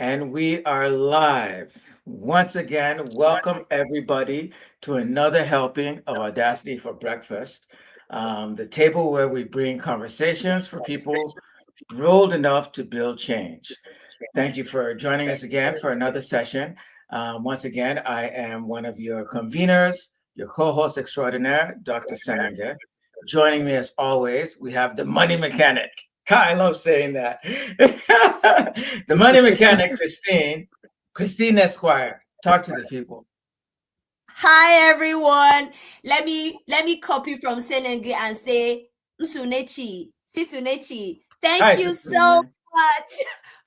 And we are live. Once again, welcome everybody to another helping of Audacity for Breakfast, the table where we bring conversations for people bold enough to build change. Thank you for joining us again for another session. Once again, I am one of your conveners, your co host extraordinaire, Dr. Senenge. Joining me as always, we have the money mechanic. I love saying that. The money mechanic, Christine Esquire. Talk to the people. Hi everyone. Let me copy from Senenge and say Msunechi. Sisunechi. Hi, Thank you so Sister. much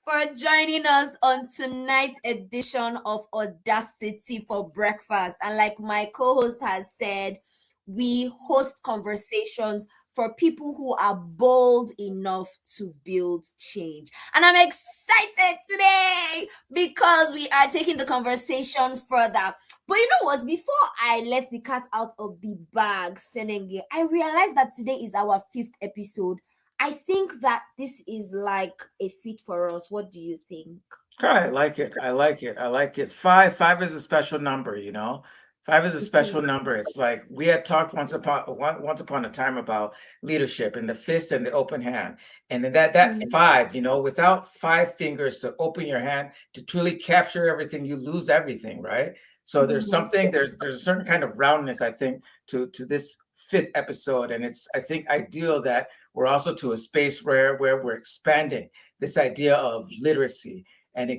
for joining us on tonight's edition of Audacity for Breakfast. And like my co-host has said, we host conversations for people who are bold enough to build change. And I'm excited today because we are taking the conversation further. But you know what? Before I let the cat out of the bag, Senenge, I realized that today is our fifth episode. I think that this is like a fit for us. What do you think? I like it. I like it. I like it. Five is a special number, you know. Five is a It special is. number. It's like we had talked once upon a time about leadership and the fist and the open hand. And then that Mm, five, you know, without five fingers to open your hand to truly capture everything, you lose everything, right? So mhm. there's a certain kind of roundness, I think, to this fifth episode. And it's I think ideal that we're also to a space where we're expanding this idea of literacy and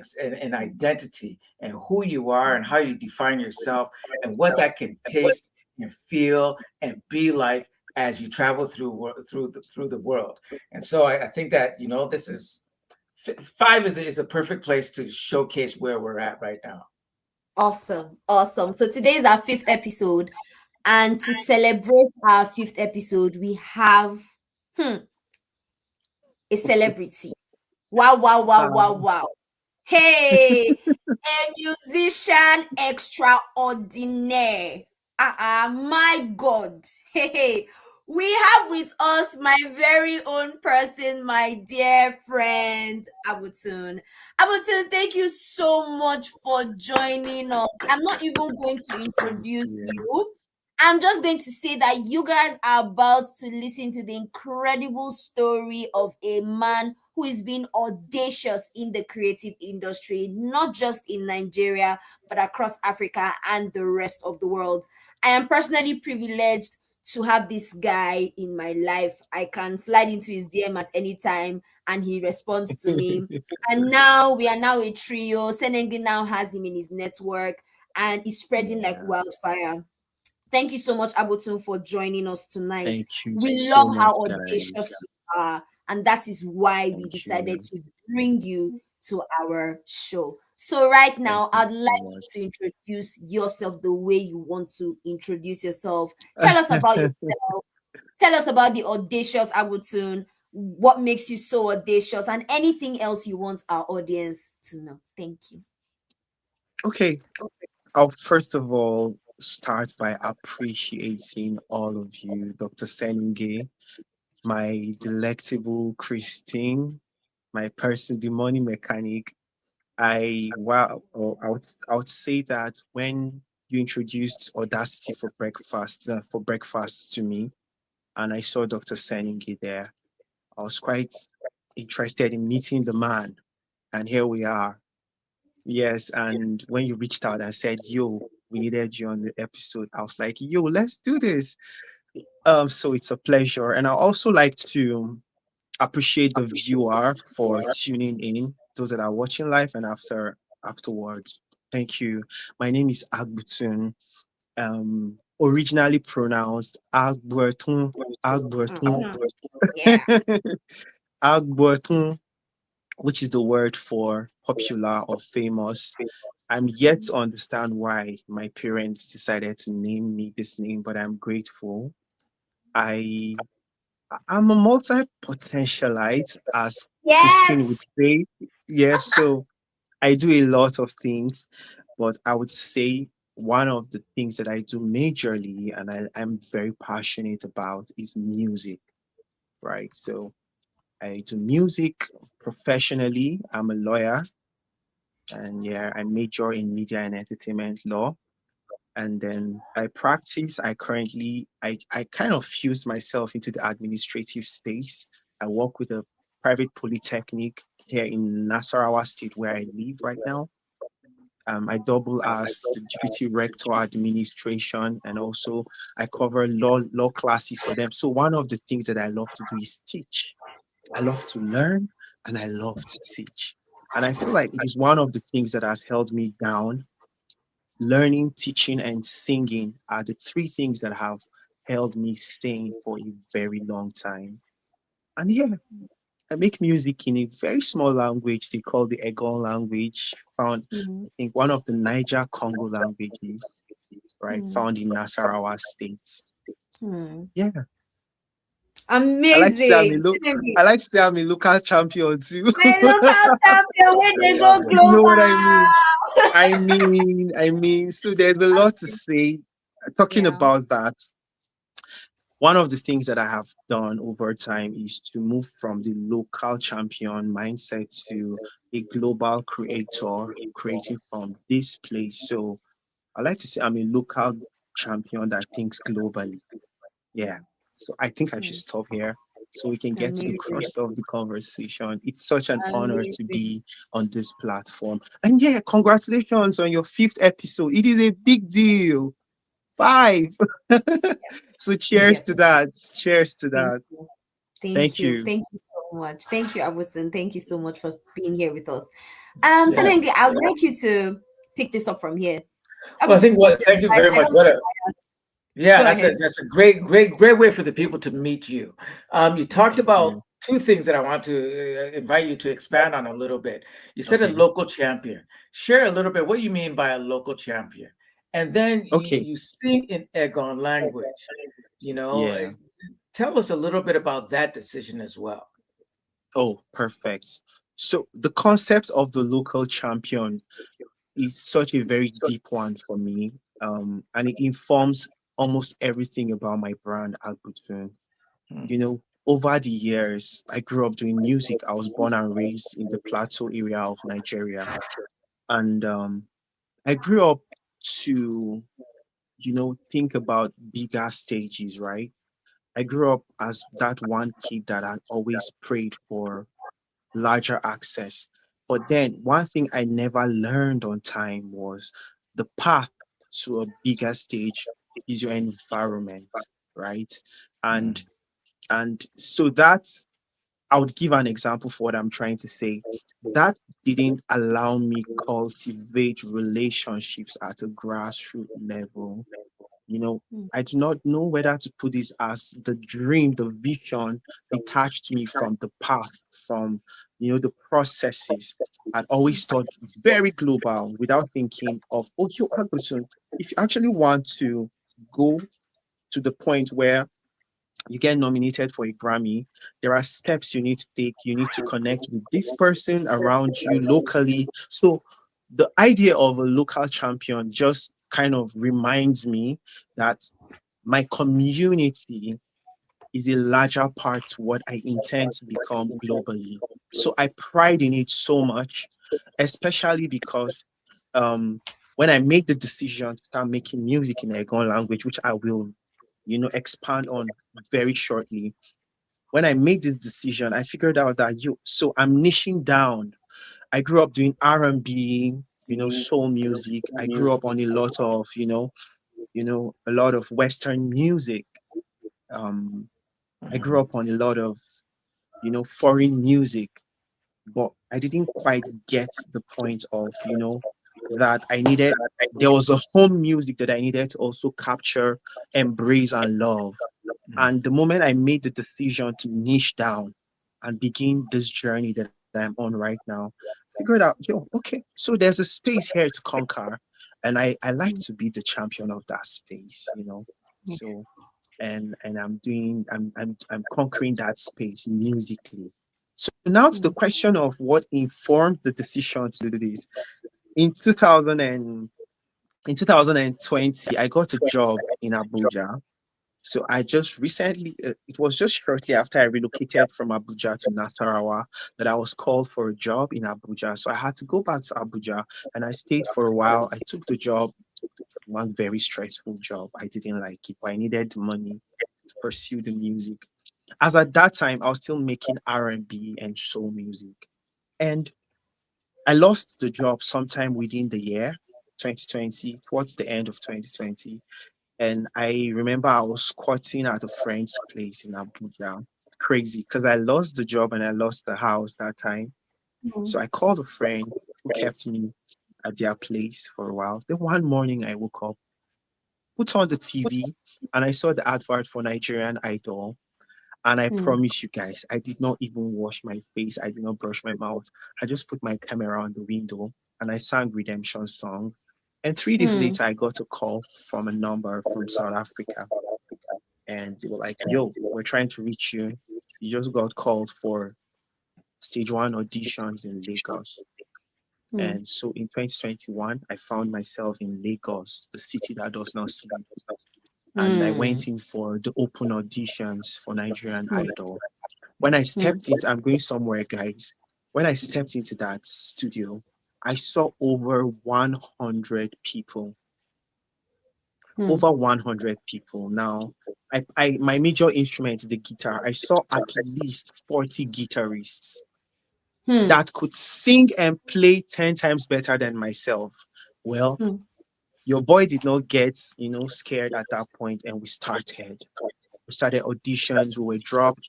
identity and who you are and how you define yourself and what that can taste and feel and be like as you travel through the world. And so I think that this is five is a perfect place to showcase where we're at right now. Awesome. Awesome. So today is our fifth episode. And to celebrate our fifth episode, we have a celebrity. Wow, wow, wow, wow, Um, wow. Hey, a musician extraordinaire. My God. Hey, we have with us my very own person, my dear friend, Abutun. Abutun, thank you so much for joining us. I'm not even going to introduce yeah. you. I'm just going to say that you guys are about to listen to the incredible story of a man who is being audacious in the creative industry, not just in Nigeria, but across Africa and the rest of the world. I am personally privileged to have this guy in my life. I can slide into his DM at any time and he responds to me. And now we are now a trio. Senengi now has him in his network and is spreading like Yeah. wildfire. Thank you so much, Abotun, for joining us tonight. Thank you We so love how much, audacious guys. you are, and that is why we Thank decided you. to bring you to our show. So, right Thank now, you I'd so like you much. to introduce yourself the way you want to introduce yourself. Tell us about yourself. Tell us about the audacious Abotun, what makes you so audacious, and anything else you want our audience to know. Thank you. Okay. I'll first of all start by appreciating all of you, Dr. Seningay, my delectable Christine, my person, the money mechanic. I would say that when you introduced Audacity for breakfast to me, and I saw Dr. Seningay there, I was quite interested in meeting the man, and here we are. Yes, and when you reached out and said, "Yo, we needed you on the episode," I was like, "Yo, let's do this." So it's a pleasure, and I also like to appreciate the viewer for tuning in, those that are watching live and afterwards. Thank you. My name is Agbutun, originally pronounced Agbertun, Agbertun, Mhm. Yeah. Agbertun, which is the word for popular or famous. I'm yet to understand why my parents decided to name me this name, but I'm grateful. I I'm a multi-potentialite, as Christine would Yes. say. Yes, so I do a lot of things, but I would say one of the things that I do majorly and I'm very passionate about is music, right? So I do music professionally. I'm a lawyer. And yeah, I major in media and entertainment law. And then by practice, I kind of fuse myself into the administrative space. I work with a private polytechnic here in Nasarawa State where I live right now. I double as the deputy rector administration, and also I cover law classes for them. So one of the things that I love to do is teach. I love to learn and I love to teach. And I feel like it is one of the things that has held me down. Learning, teaching, and singing are the three things that have held me sane for a very long time. And yeah, I make music in a very small language they call the Eggon language, found, I Mm, think, one of the Niger Congo languages, right? mm, Found in Nasarawa State. mm. Yeah. I like to say I'm a Amazing. look Synergy. I like to say I'm a local champion too. My local champion when they go You know what I mean? global. So there's a lot to say. Talking Yeah. about that, one of the things that I have done over time is to move from the local champion mindset to a global creator, creating from this place. So I like to say I'm a local champion that thinks globally. Yeah. So I think I should Mm, stop here so we can get to the amazing. crust of the conversation. It's such an honor to Amazing. be on this platform. And yeah, congratulations on your fifth episode. It is a big deal. Yes. Five. So cheers Yes. to that. Cheers to Thank that. you. Thank Thank you. you. Thank you so much. Thank you, Abutin. Thank you so much for being here with us. Yeah. Senenge, I would like you to pick this up from here. Well, I think Abutin, what. Thank you very I much. don't What speak a bias. Yeah, Go ahead. that's a great way for the people to meet you. You talked Thank about you. two things that I want to invite you to expand on a little bit. You said a Okay. local champion. Share a little bit what you mean by a local champion, and then Okay. you sing in Eggon language. You know, Yeah. tell us a little bit about that decision as well. Oh, perfect. So the concept of the local champion is such a very deep one for me. And it informs almost everything about my brand, AGBUTUN. Hmm. Over the years, I grew up doing music. I was born and raised in the plateau area of Nigeria. And I grew up to, think about bigger stages, right? I grew up as that one kid that had always prayed for larger access. But then one thing I never learned on time was the path to a bigger stage is your environment, right? And Hmm. and so that I would give an example for what I'm trying to say. That didn't allow me cultivate relationships at a grassroots level. you know, Mm, I do not know whether to put this as the dream, the vision detached me from the path, from, the processes. I'd always thought very global without thinking of, oh, you Agusun, if you actually want to go to the point where you get nominated for a Grammy, there are steps you need to take. You need to connect with this person around you locally. So the idea of a local champion just kind of reminds me that my community is a larger part to what I intend to become globally. So I pride in it so much, especially because um, when I made the decision to start making music in the Eggon language, which I will, expand on very shortly. When I made this decision, I figured out that so I'm niching down. I grew up doing R&B, soul music. I grew up on a lot of, a lot of Western music. Um, I Hmm. grew up on a lot of, foreign music, but I didn't quite get the point of, that there was a home music that I needed to also capture, embrace, and love. And the moment I made the decision to niche down and begin this journey that I'm on right now, figured out, okay, so there's a space here to conquer. And I like mm, to be the champion of that space. mm, So and I'm conquering that space musically. So now to the mm, question of what informed the decision to do this. In 2000 and in 2020, I got a job in Abuja. So I just recently, it was just shortly after I relocated from Abuja to Nasarawa that I was called for a job in Abuja. So I had to go back to Abuja and I stayed for a while. I took the job, one very stressful job. I didn't like it, but I needed money to pursue the music. As at that time, I was still making R&B and soul music. And I lost the job sometime within the year 2020, towards the end of 2020. And I remember I was squatting at a friend's place in Abuja. Crazy because I lost the job and I lost the house that time. Mm, So I called a friend who kept me at their place for a while. Then one morning I woke up, put on the TV, and I saw the advert for Nigerian Idol. And I mm, promise you guys, I did not even wash my face. I did not brush my mouth. I just put my camera on the window and I sang Redemption song. And 3 days mm, later, I got a call from a number from South Africa. And they were like, yo, we're trying to reach you. You just got called for stage one auditions in Lagos. mm, And so in 2021, I found myself in Lagos, the city that does not sleep. And I mm, went in for the open auditions for Nigerian Idol. When I mm, stepped into, I'm going somewhere, guys. When I stepped into that studio, I saw over 100 people. mm, Over 100 people. Now, my major instrument is the guitar. I saw at least 40 guitarists mm, that could sing and play 10 times better than myself. Well, mm, your boy did not get, scared at that point, and we started. We started auditions. We were dropped.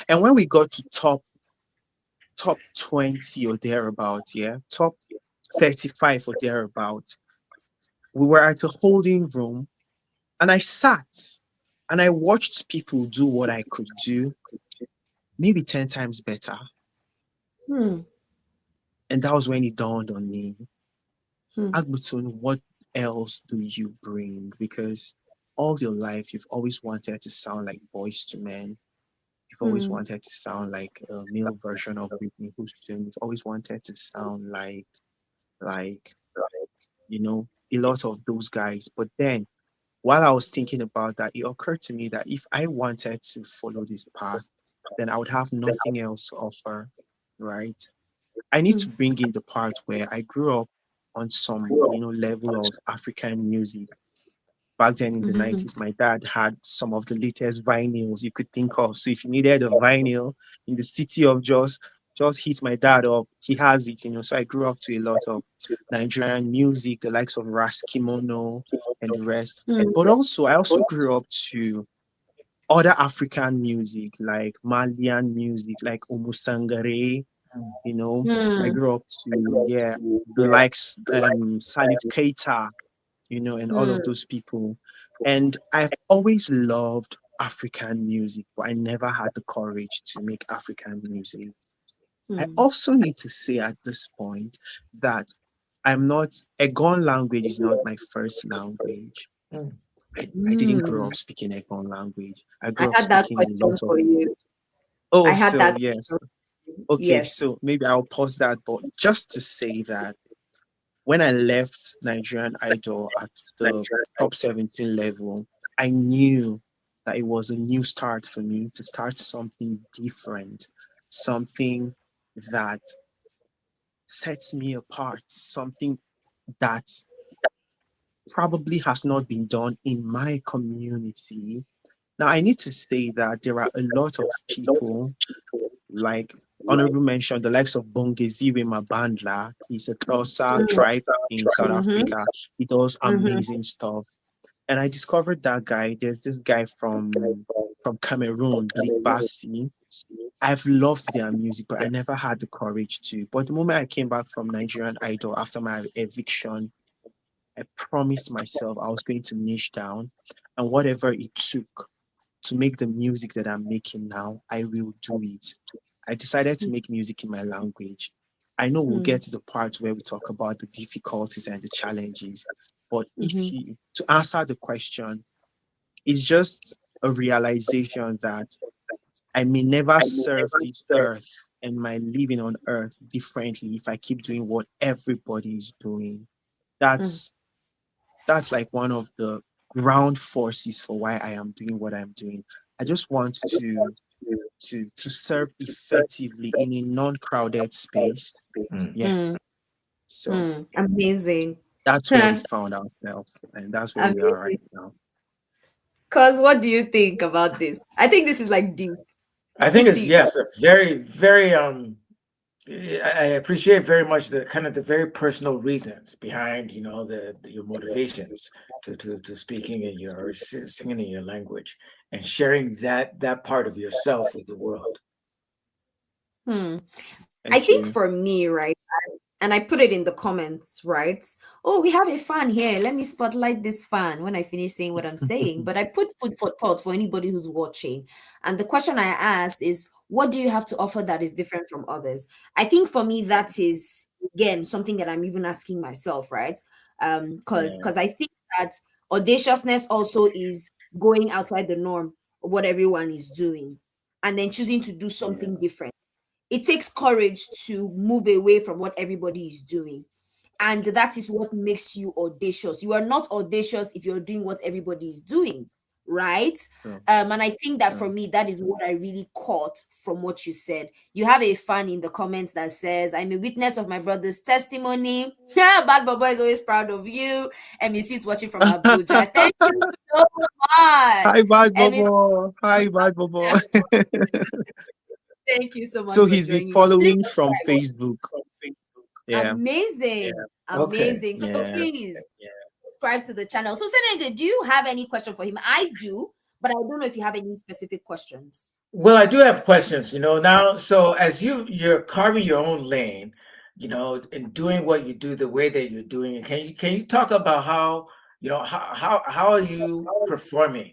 And when we got to top 20 or thereabout, yeah, top 35 or thereabout, we were at a holding room and I sat and I watched people do what I could do, maybe 10 times better. mm, And that was when it dawned on me, mm, Agbutun, what else do you bring? Because all your life, you've always wanted to sound like Boys to Men. You've always mm, wanted to sound like a male version of Whitney Houston. You've always wanted to sound like, a lot of those guys. But then while I was thinking about that, it occurred to me that if I wanted to follow this path, then I would have nothing else to offer, right? I need mm, to bring in the part where I grew up on some, level of African music. Back then in the mhm, 90s, my dad had some of the latest vinyls you could think of. So if you needed a vinyl in the city of just hit my dad up. He has it. So I grew up to a lot of Nigerian music, the likes of Raskimono and the rest. mm, But also, I also grew up to other African music, like Malian music, like Omusangare, you know. I mm, grew up to, yeah, the likes Salif Keita, and all of mm, those people. And I've always loved African music, but I never had the courage to make African music. I mm, also need to say at this point that I'm not, Eggon language is not my first language. Mm. I didn't grow mm. up speaking Eggon language. I I grew up had that speaking a lot question of, for you. I oh, had so that yes. question. Okay, Yes. so maybe I'll pause that, but just to say that when I left Nigerian Idol at the top 17 level, I knew that it was a new start for me to start something different, something that sets me apart, something that probably has not been done in my community. Now, I need to say that there are a lot of people like honorable mention, the likes of Bongeziwe Mabandla. He's a Xhosa tribe in South Mm-hmm. Africa. He does Mm-hmm. amazing stuff. And I discovered that guy. There's this guy from Cameroon, Bleak Bassi. I've loved their music, but I never had the courage to. But the moment I came back from Nigerian Idol after my eviction, I promised myself I was going to niche down, and whatever it took to make the music that I'm making now, I will do it. I decided to make music in my language. I know we'll get to the part where we talk about the difficulties and the challenges, but if Mm-hmm. you to answer the question, it's just a realization that I may never serve this earth and my living on earth differently if I keep doing what everybody is doing. That's that's like one of the ground forces for why I am doing what I'm doing. I just want to serve effectively in a non-crowded space. Mm. Yeah. Hmm. So Amazing. that's where we Huh. found ourselves, and that's where we are right Amazing. now. Cause what do you think about this? I think this is like deep. I think It's it's deep. yes, a very, very I appreciate very much the kind of the very personal reasons behind, your motivations to speaking in your singing in your language and sharing that part of yourself with the world. Hmm. I Thank think you. for me, right, and I put it in the comments, right? Oh, we have a fan here. Let me spotlight this fan when I finish saying what I'm saying. But I put food for thought for anybody who's watching. And the question I asked is, what do you have to offer that is different from others? I think for me, that is again something that I'm even asking myself, right? Yeah. Because I think that audaciousness also is going outside the norm of what everyone is doing and then choosing to do something Yeah. different. It takes courage to move away from what everybody is doing. And that is what makes you audacious. You are not audacious if you're doing what everybody is doing, right? True. And I think that for True. me, that is what I really caught from what you said. You have a fan in the comments that says, I'm a witness of my brother's testimony. Bad Baba is always proud of you. Emmy Sweet's watching from Abuja. Thank you so much. Hi, Bad Emmy, Bobo. Hi, Bad Bobo. thank you so much So for he's been joining us. Please following from Facebook. Yeah. amazing. Okay. Amazing. So Yeah. please subscribe to the channel. So Senenge, do you have any question for him? I do, but I don't know if you have any specific questions. Well, I do have questions, now. So as you're carving your own lane, and doing what you do the way that you're doing it, can you talk about how, how are you performing?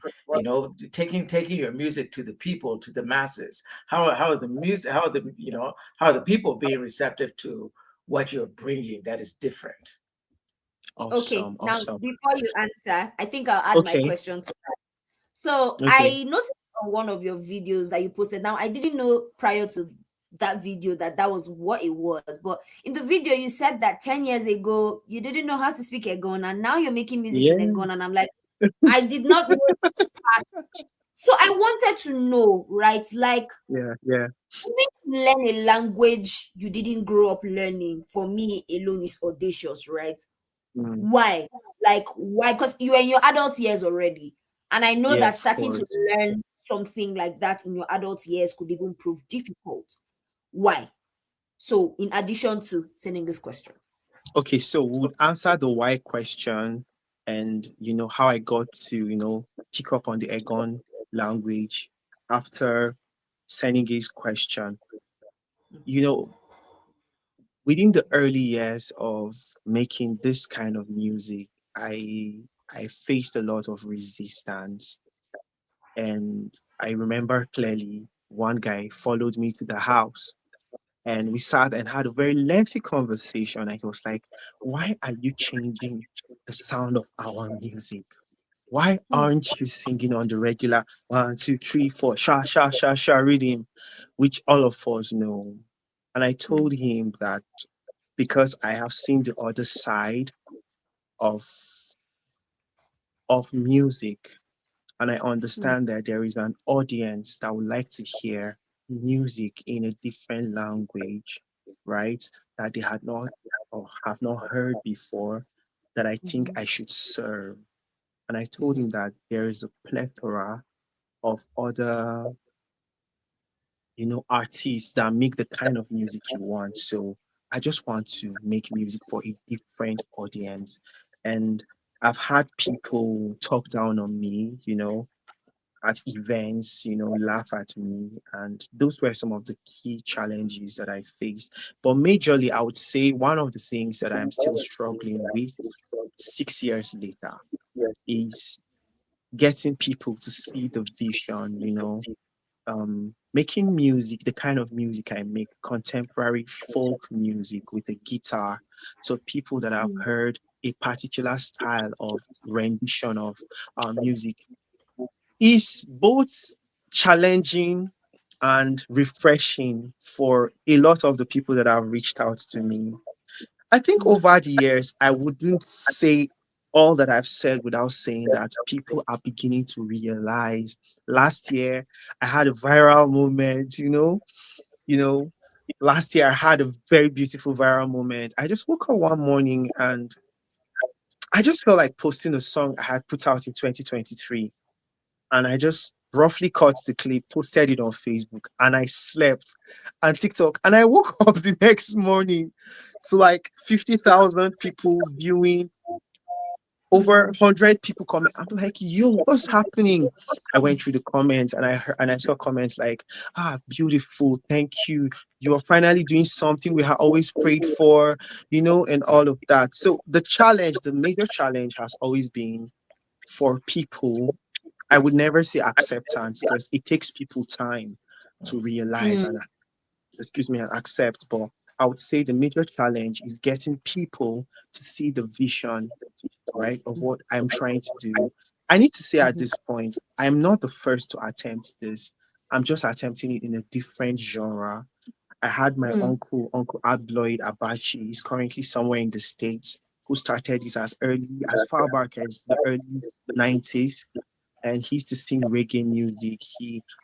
Taking your music to the people, to the masses. How are the music? How are the people being receptive to what you're bringing that is different? Okay, Awesome. now Awesome. before you answer, I think I'll add my Okay. question to that. So Okay. I noticed on one of your videos that you posted. Now I didn't know prior to that video that that was what it was, but in the video you said that 10 years ago you didn't know how to speak Eggon and now you're making music in Yeah. Eggon, and I'm like, I did not know this part. So I wanted to know, right? Like, Yeah. Yeah. for me to learn a language you didn't grow up learning, for me alone is audacious, right? Mm. Why? Like, why? Because you are in your adult years already. And I know Yeah, that of starting to course. learn something like that in your adult years could even prove difficult. Why? So, in addition to sending this question. Okay, so we'll answer the why question and how I got to, pick up on the Egon language after Senegal's question. You know, within the early years of making this kind of music, I faced a lot of resistance. And I remember clearly one guy followed me to the house and we sat and had a very lengthy conversation. And he was like, "Why are you changing the sound of our music? Why Hmm, aren't you singing on the regular 1, 2, 3, 4 sha sha sha sha rhythm, which all of us know?" And I hmm, told him that because I have seen the other side of music, and I hmm, understand that there is an audience that would like to hear music in a different language, right? That they had not or have not heard before, that I think mhm, I should serve. And I told him mhm, that there is a plethora of other, artists that make the kind of music you want. So I just want to make music for a different audience. And I've had people talk down on me, at events, laugh at me. And those were some of the key challenges that I faced. But majorly, I would say one of the things that I'm still struggling with 6 years later is getting people to see the vision, making music, the kind of music I make, contemporary folk music with a guitar. So people that have hmm, heard a particular style of rendition of music is both challenging and refreshing for a lot of the people that have reached out to me. I think hmm, over the years, I wouldn't say all that I've said without saying that people are beginning to realize. Last year, I had a viral moment, you know, last year I had a very beautiful viral moment. I just woke up one morning and I just felt like posting a song I had put out in 2023. And I just roughly cut the clip, posted it on Facebook, and I slept and TikTok. And I woke up the next morning to like 50,000 people viewing, over 100 people comment. I'm like, yo, what's happening? I went through the comments and I saw comments like, beautiful, thank you. You are finally doing something we have always prayed for, and all of that. So the major challenge has always been for people. I would never say acceptance because it takes people time to realize and excuse me and accept. But I would say the major challenge is getting people to see the vision, right, of what I'm trying to do. I need to say at this point, I'm not the first to attempt this. I'm just attempting it in a different genre. I had my Uncle Abloyd Abachi. He's currently somewhere in the States, who started this as far back as the early 90s, and he used to sing reggae music.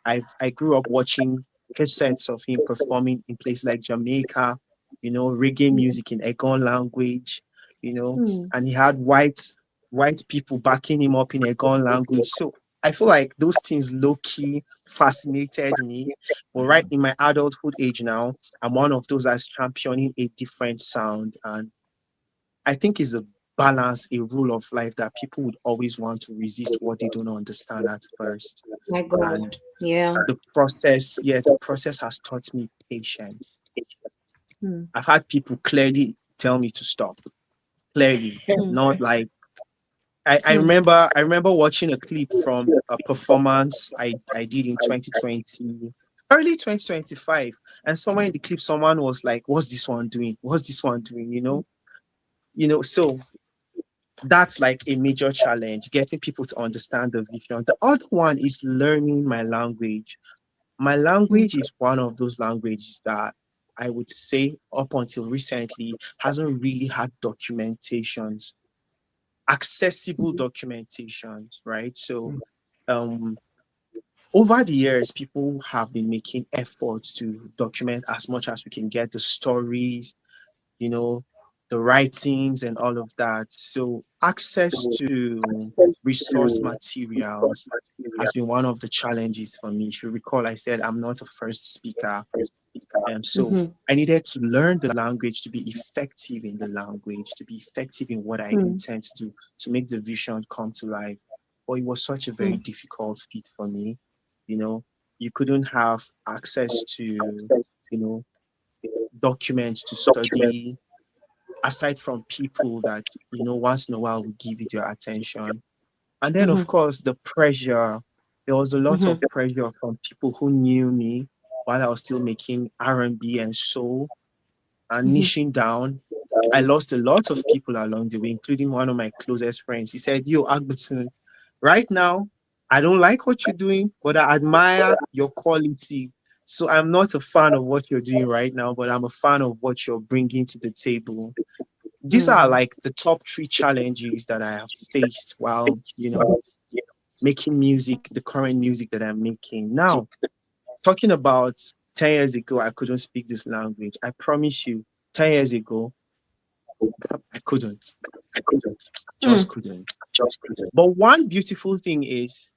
I grew up watching cassettes of him performing in places like Jamaica, reggae music in Eggon language, and he had white people backing him up in Eggon language. So I feel like those things low key fascinated me. But right in my adulthood age now, I'm one of those that's championing a different sound, and I think is a balance, a rule of life that people would always want to resist what they don't understand at first. My God. And Yeah. the process has taught me patience. I've had people clearly tell me to stop. Clearly, not like I remember watching a clip from a performance I did in 2020, early 2025, and somewhere in the clip, someone was like, "What's this one doing? What's this one doing?" So that's like a major challenge, getting people to understand the vision. The other one is learning my language. My language is one of those languages that I would say up until recently hasn't really had documentations, accessible documentations, right? So um over the years, people have been making efforts to document as much as we can get the stories, you know, the writings and all of that. So access to resource materials has been one of the challenges for me. If you recall, I said I'm not a first speaker. And so I needed to learn the language to be effective in the language, to be effective in what I intend to do, to make the vision come to life. But it was such a very difficult feat for me. You know, you couldn't have access to, documents to study aside from people that once in a while will give you their attention. And then of course the pressure, there was a lot of pressure from people who knew me while I was still making R&B and soul and niching down. I lost a lot of people along the way, including one of my closest friends. He said, "Yo, Agbutun, right now I don't like what you're doing, but I admire your quality. So I'm not a fan of what you're doing right now, but I'm a fan of what you're bringing to the table." These are like the top three challenges that I have faced while, making music, the current music that I'm making. Now, talking about 10 years ago, I couldn't speak this language. I promise you, 10 years ago, I couldn't. Just couldn't. But one beautiful thing is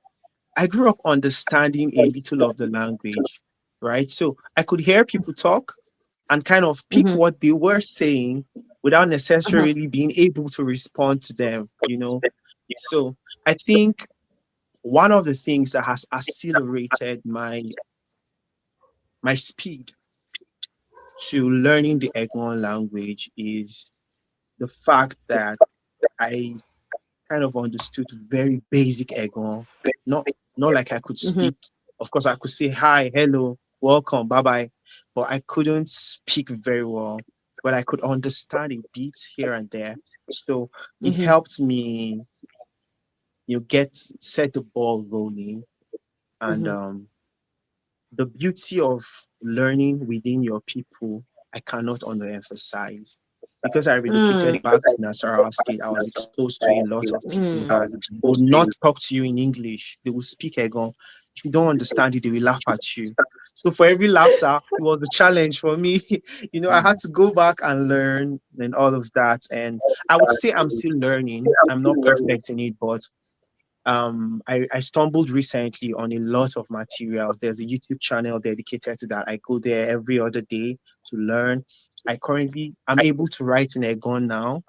I grew up understanding a little of the language, right? So I could hear people talk and kind of pick what they were saying without necessarily being able to respond to them. So I think one of the things that has accelerated my speed to learning the Eggon language is the fact that I kind of understood very basic Eggon, not not like I could speak. Of course, I could say hi, hello, welcome, bye bye, but I couldn't speak very well. But I could understand a bit here and there. So it helped me, get set the ball rolling. And the beauty of learning within your people, I cannot underemphasize. because I relocated back to Nasarawa State, I was exposed to a lot of people that would not talk to you in English. They would speak Eggon. If you don't understand it, they will laugh at you. So for every laughter, it was a challenge for me. I had to go back and learn and all of that. And I would say I'm still learning. I'm not perfect in it, but I stumbled recently on a lot of materials. There's a YouTube channel dedicated to that. I go there every other day to learn. I'm able to write in Eggon now.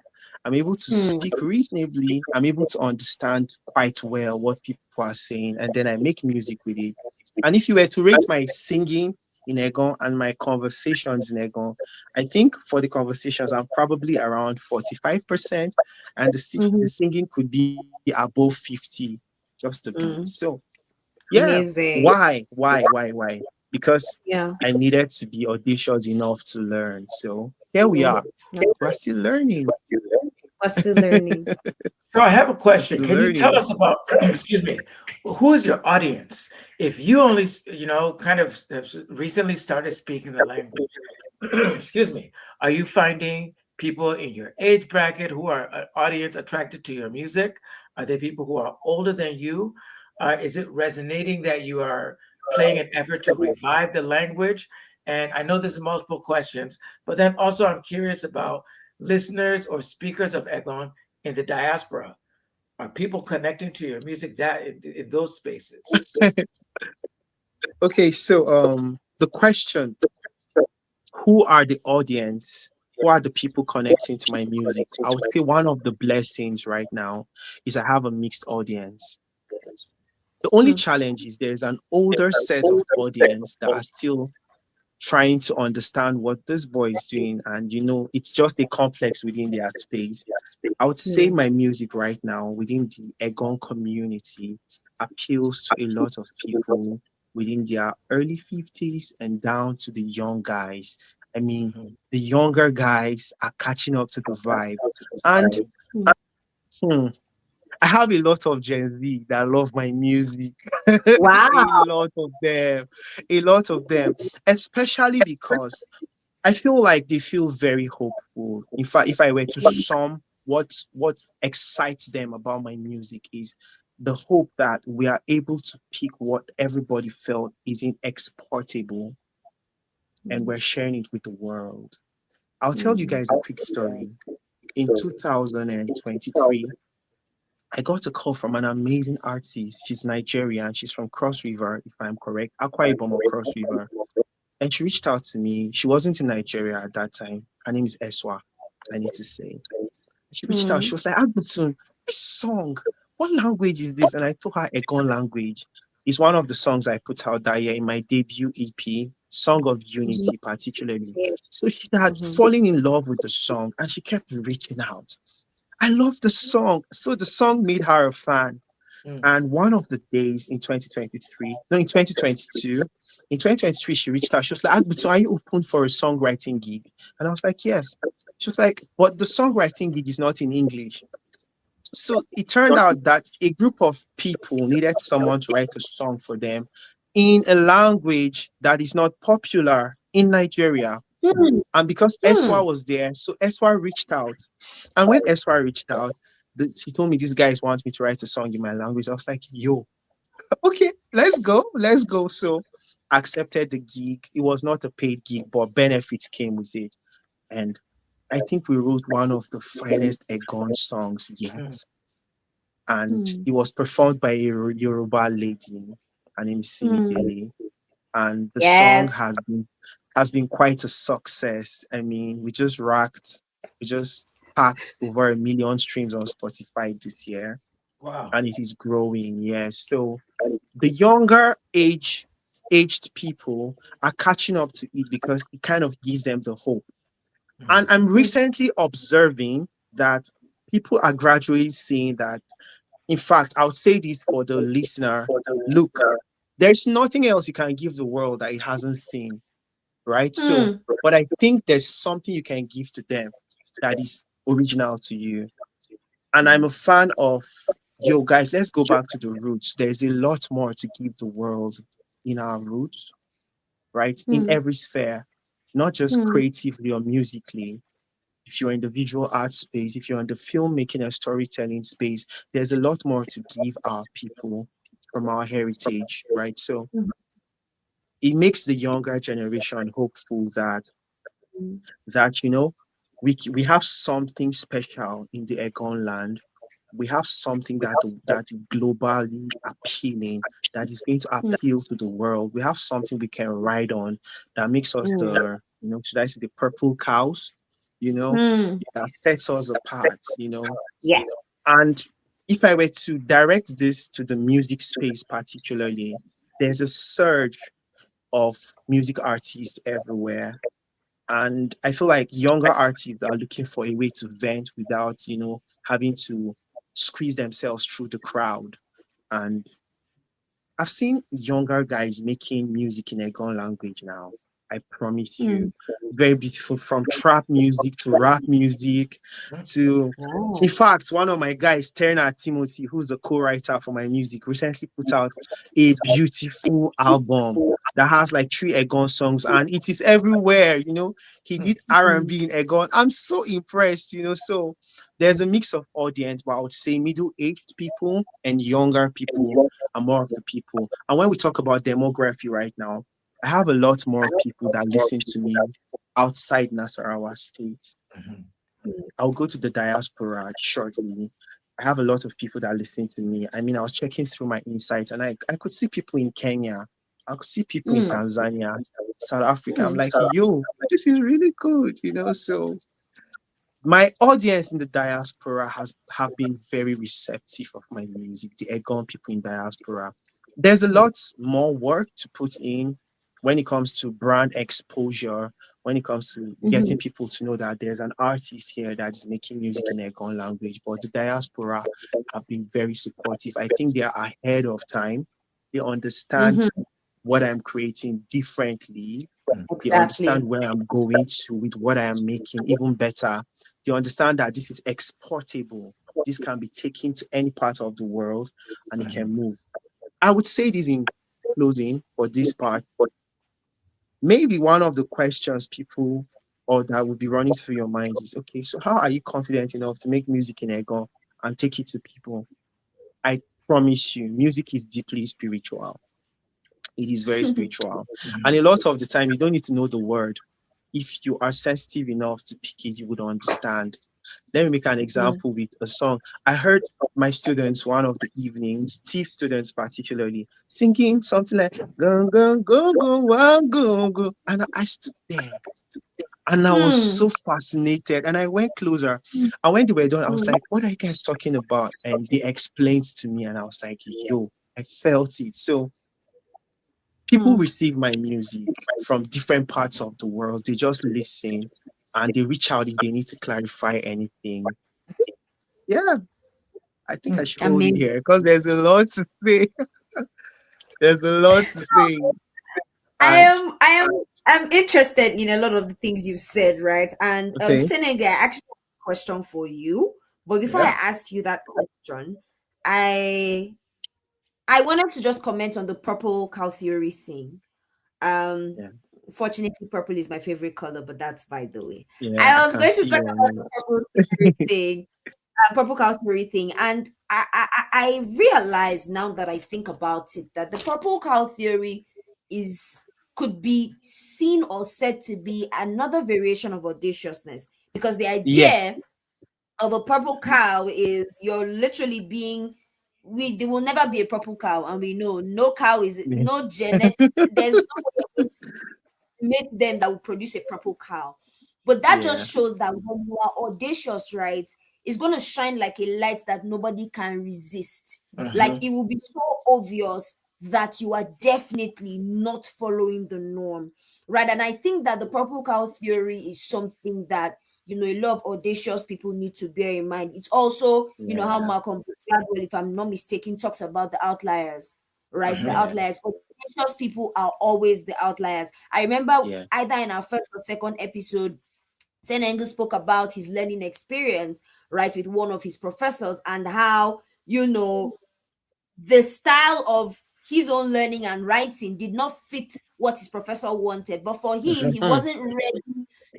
I'm able to speak reasonably. I'm able to understand quite well what people are saying, and then I make music with it. And if you were to rate my singing in Eggon and my conversations in Eggon, I think for the conversations, I'm probably around 45%, and the singing could be above 50, just a bit. So, yeah, Amazing. why? Because Yeah. I needed to be audacious enough to learn. So here we are. We're still learning. We're still learning. So I have a We're question. still Can you tell learning. us about, excuse me, who is your audience? If you only, kind of have recently started speaking the language, excuse me, are you finding people in your age bracket who are an audience attracted to your music? Are there people who are older than you? Is it resonating that you are playing an effort to revive the language? And I know there's multiple questions, but then also I'm curious about listeners or speakers of Eglon in the diaspora. Are people connecting to your music that in those spaces? Okay, so the question, who are the audience? Who are the people connecting to my music? I would say one of the blessings right now is I have a mixed audience. The only challenge is there's an older set of audience that are still trying to understand what this boy is doing, and it's just a complex within their space. I would say my music right now within the Eggon community appeals to a lot of people within their early 50s and down to the young guys. I mean, Mhm. the younger guys are catching up to the vibe. And hmm, I have a lot of Gen Z that love my music. Wow. A lot of them. A lot of them. Especially because I feel like they feel very hopeful. In fact, if I were to sum what excites them about my music is the hope that we are able to pick what everybody felt is inexportable and we're sharing it with the world. I'll tell you guys a quick story. In 2023, I got a call from an amazing artist. She's Nigerian. She's from Cross River, if I'm correct. Akwa Ibom or Cross River. And she reached out to me. She wasn't in Nigeria at that time. Her name is Eswa, I need to say. She reached out. She was like, Agbutun, this song, what language is this? And I told her Eggon language. It's one of the songs I put out that year in my debut EP, Song of Unity, particularly. So she had fallen in love with the song and she kept reaching out. I love the song. So the song made her a fan. Mm. And one of the days in 2023, no, in 2022, in 2023, she reached out. She was like, "Agbutu, are you open for a songwriting gig?" And I was like, yes. She was like, but the songwriting gig is not in English. So it turned out that a group of people needed someone to write a song for them in a language that is not popular in Nigeria. And because Eswa was there, so Eswa reached out. And when Eswa reached out, she told me these guys want me to write a song in my language. I was like, yo, okay, let's go. So I accepted the gig. It was not a paid gig, but benefits came with it. And I think we wrote one of the finest Eggon songs yet. Mm. And it was performed by a Yoruba lady. Her name is Simidele. And the song Yes. has been quite a success. I mean, we just packed over 1 million streams on Spotify this year, Wow. and it is growing. Yeah, so the younger aged people are catching up to it because it kind of gives them the hope. And Mm. I'm recently observing that people are gradually seeing that. In fact, I would say this for the listener: look, there's nothing else you can give the world that it hasn't seen, right? So, but I think there's something you can give to them that is original to you. And I'm a fan of, yo, guys, let's go back to the roots. There's a lot more to give the world in our roots, right? In every sphere, not just creatively or musically. if you're in the visual art space, if you're in the filmmaking and storytelling space, there's a lot more to give our people from our heritage, right? So it makes the younger generation hopeful that we have something special in the Eggon land. We have something that is globally appealing, that is going to appeal to the world. We have something we can ride on that makes us should I say the purple cows, Mm. that sets us apart. Yes. And if I were to direct this to the music space particularly, there's a surge of music artists everywhere. And I feel like younger artists are looking for a way to vent without, having to squeeze themselves through the crowd. And I've seen younger guys making music in a gun language now. I promise you. Mm. Very beautiful, from trap music to rap music to, in Oh. fact, one of my guys, Turner Timothy, who's a co-writer for my music, recently put out a beautiful album that has like 3 Egon songs, and it is everywhere. He did Mm. R&B in Egon. I'm so impressed. So there's a mix of audience, but I would say middle-aged people and younger people are more of the people. And when we talk about demography right now, I have a lot more people that listen to me outside Nasarawa State. Mhm. I'll go to the diaspora shortly. I have a lot of people that listen to me. I mean, I was checking through my insights, and I could see people in Kenya. I could see people in Mm. Tanzania, South Africa. I'm Mm. like, yo, this is really good. So my audience in the diaspora have been very receptive of my music, the Egon people in diaspora. There's a lot more work to put in when it comes to brand exposure, when it comes to getting Mhm. people to know that there's an artist here that is making music in Egon language. But the diaspora have been very supportive. I think they are ahead of time. They understand Mhm. what I'm creating differently. They understand Exactly. where I'm going to with what I am making even better. They understand that this is exportable. This can be taken to any part of the world and it can Mhm. move. I would say this in closing for this part. Maybe one of the questions people or that would be running through your minds is, okay, so how are you confident enough to make music in Ego and take it to people? I promise you, music is deeply spiritual. It is very spiritual. And a Mhm. lot of the time, you don't need to know the word. If you are sensitive enough to pick it, you would understand. Let me make an Mm. example with a song. I heard my students one of the evenings, TIFF students particularly, singing something like "Go go go go wow, go go," and I stood there and I was Mm. so fascinated. And I went closer, and when they were done, I was Mm. like, "What are you guys talking about?" And they explained to me, and I was like, "Yo, I felt it." So people Mm. receive my music from different parts of the world. They just listen and they reach out if they need to clarify anything. Yeah, I think I Mm. should hold it Amazing. here because there's a lot to say. There's a lot to say. I And am I am I'm interested in a lot of the things you said, right? And okay, Senega, I actually have a question for you. But before I Yeah. ask you that question, I I wanted to just comment on the purple cow theory thing. Um, yeah, Fortunately, purple is my favorite color, but that's by the way. yeah, I I was can going to see talk your about the notes. purple theory thing, purple cow theory thing, and I realize now that I think about it that the purple cow theory is could be seen or said to be another variation of audaciousness because the Yeah, idea of a purple cow is you're literally being there will never be a purple cow, and we know no cow is yeah, no genetic, there's no way you're going to mate them that will produce a purple cow. But that yeah, just shows that when you are audacious, right, it's going to shine like a light that nobody can resist. Like Mhm. it will be so obvious that you are definitely not following the norm, right? And I think that the purple cow theory is something that a lot of audacious people need to bear in mind. It's also how yeah, Malcolm Gladwell, if I'm not mistaken, talks about the outliers, right? The Mhm. yeah, outliers. Audacious people are always the outliers. I remember yeah, either in our first or second episode, Senengu spoke about his learning experience, right, with one of his professors and how, the style of his own learning and writing did not fit what his professor wanted. But for him, he Mm. wasn't ready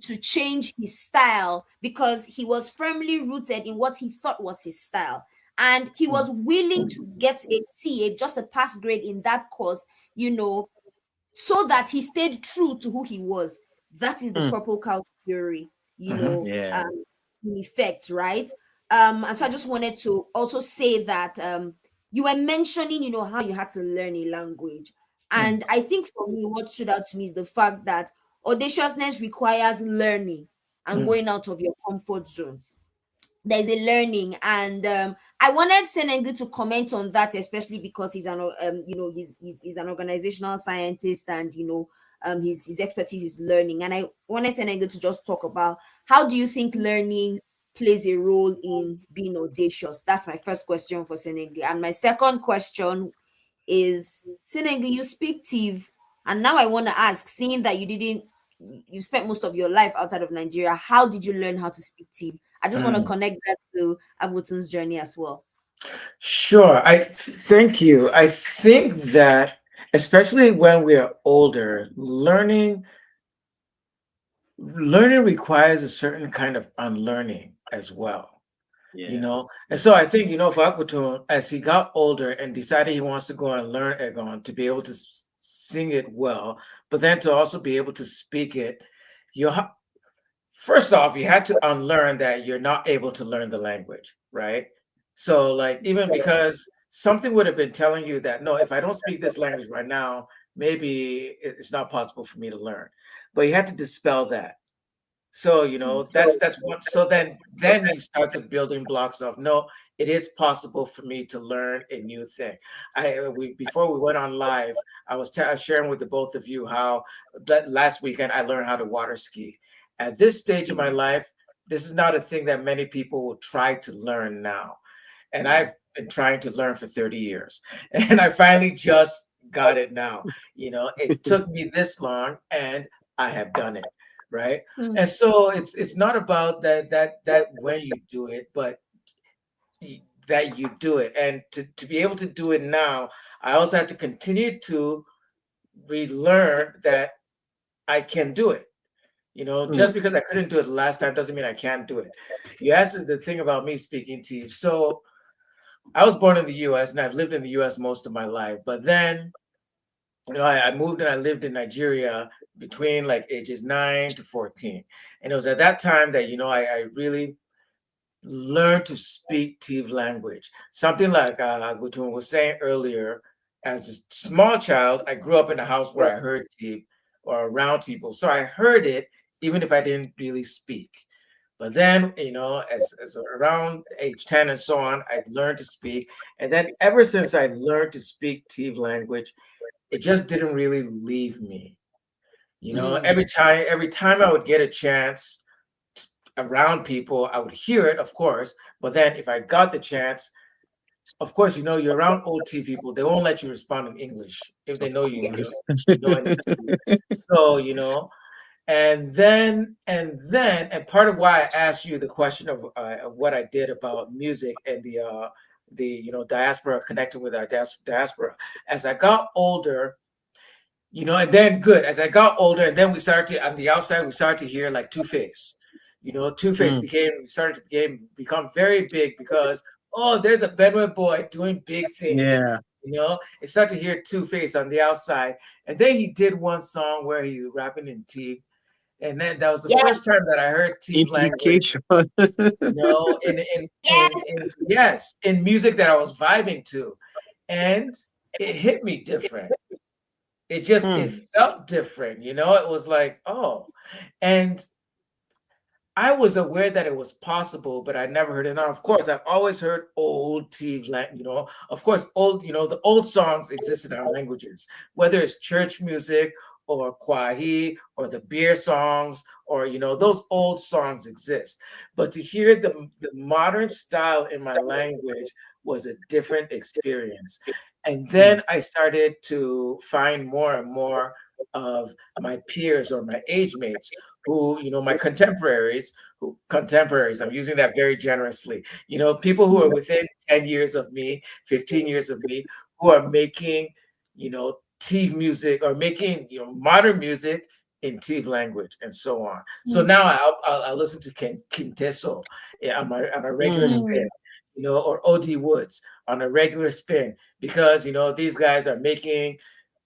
to change his style because he was firmly rooted in what he thought was his style. And he was willing to get a C, just a pass grade in that course, so that he stayed true to who he was. That is the Mm. purple cow theory, Mhm. Yeah. in effect, right? And so I just wanted to also say that you were mentioning, how you had to learn a language. Mm. And I think for me, what stood out to me is the fact that audaciousness requires learning and Mm. going out of your comfort zone. There's a learning, and I wanted Senengu to comment on that, especially because he's he's an organizational scientist, and his expertise is learning. And I wanted Senengu to just talk about how do you think learning plays a role in being audacious. That's my first question for Senengu, and my second question is, Senengu, you speak Tiv, and now I want to ask, seeing that you spent most of your life outside of Nigeria, how did you learn how to speak Tiv? I just want to Mm. connect that to AGBUTUN's journey as well. Sure. Thank you. I think that especially when we are older, learning requires a certain kind of unlearning as well. Yeah. And so I think, for Akutun, as he got older and decided he wants to go and learn Eggon to be able to sing it well, but then to also be able to speak it, you ha- first off, you had to unlearn that you're not able to learn the language, right? So, like, even because something would have been telling you that, no, if I don't speak this language right now, maybe it's not possible for me to learn. But you had to dispel that. So, that's one. So then you start the building blocks of, no, it is possible for me to learn a new thing. We before we went on live, I was sharing with the both of you how that last weekend I learned how to water ski. At this stage of my life, this is not a thing that many people will try to learn now. And I've been trying to learn for 30 years. And I finally just got it now. It took me this long and I have done it, right? Hmm. And so it's not about that when you do it, but that you do it. And to be able to do it now, I also have to continue to relearn that I can do it. Mm. Just because I couldn't do it last time doesn't mean I can't do it. You asked the thing about me speaking to you. So I was born in the US and I've lived in the US most of my life. But then, I moved and I lived in Nigeria between like ages 9 to 14. And it was at that time that, I really learned to speak Tiv language. Something like Gutun was saying earlier, as a small child, I grew up in a house where I heard Tiv or around people. So I heard it even if I didn't really speak. But then, as around age 10 and so on, I learned to speak. And then ever since I learned to speak Tiv language, it just didn't really leave me. Hmm. Every time I would get a chance around people, I would hear it, of course. But then if I got the chance, of course, you're around OT people, they won't let you respond in English if they Of know course. you know any Tiv. So, and part of why I asked you the question of what I did about music and the diaspora, connecting with our diaspora. As I got older, and then good, as I got older, and then we started to, on the outside, we started to hear like Two Face. Two Face Mm. become very big because, oh, there's a Benue boy doing big things. Yeah. It started to hear Two Face on the outside, and then he did one song where he was rapping in T, and then that was the Yeah, first time that I heard Tiv language, Implication. in yes, in music that I was vibing to. And it hit me different. It Mm. felt different, it was like, oh. And I was aware that it was possible, but I never heard it. Now, of course, I've always heard old TV, of course, the old songs exist in our languages, whether it's church music or kwahi or the beer songs or, those old songs exist. But to hear the modern style in my language was a different experience. And Mm. then I started to find more and more of my peers or my age mates who, my contemporaries, I'm using that very generously, people who are within 10 years of me, 15 years of me, who are making, Tiv music or making modern music in Tiv language and so on. So now I'll listen to Quinteso on a regular Mm. spin, or OD Woods on a regular spin because these guys are making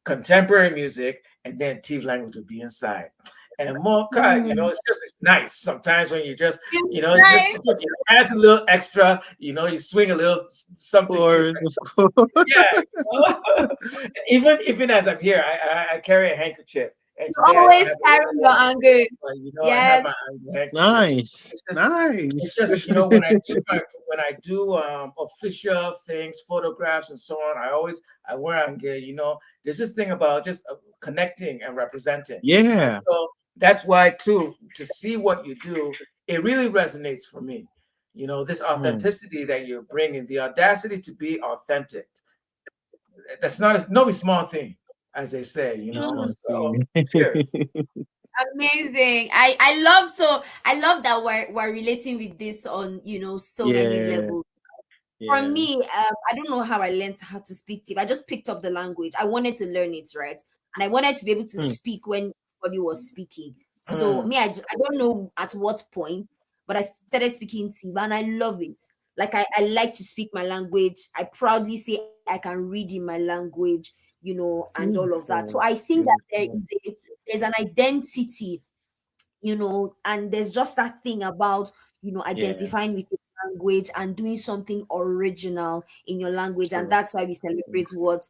contemporary music and then Tiv language will be inside. And more cut, it's nice sometimes when you just, it just adds a little extra, you swing a little something Of different. course. Yeah. Even as I'm here, I carry a handkerchief, and You today I don't always have a carry little your one, anger. but I have Yes. my handkerchief. Nice. It's just, it's Nice. just when I do official things, photographs and so on, I wear ange. There's this thing about just connecting and representing, and Yeah. so that's why too to see what you do, it really resonates for me. This Mm. authenticity that you're bringing, the audacity to be authentic. That's not no small thing, as they say. It's one So thing. cheers. Amazing. I love that we're relating with this on so many Yeah. levels. For Yeah. me, I don't know how I learned how to speak Tiv. I just picked up the language. I wanted to learn it, right? And I wanted to be able to Mm. speak when everybody was speaking. So Mm, me, I don't know at what point, but I started speaking Tiv and I love it. Like I like to speak my language. I proudly say I can read in my language, and all of that. So I Beautiful. think that Beautiful. there's an identity, and there's just that thing about Yeah. identifying with your language and doing something original in your language, and True. that's why we True. celebrate what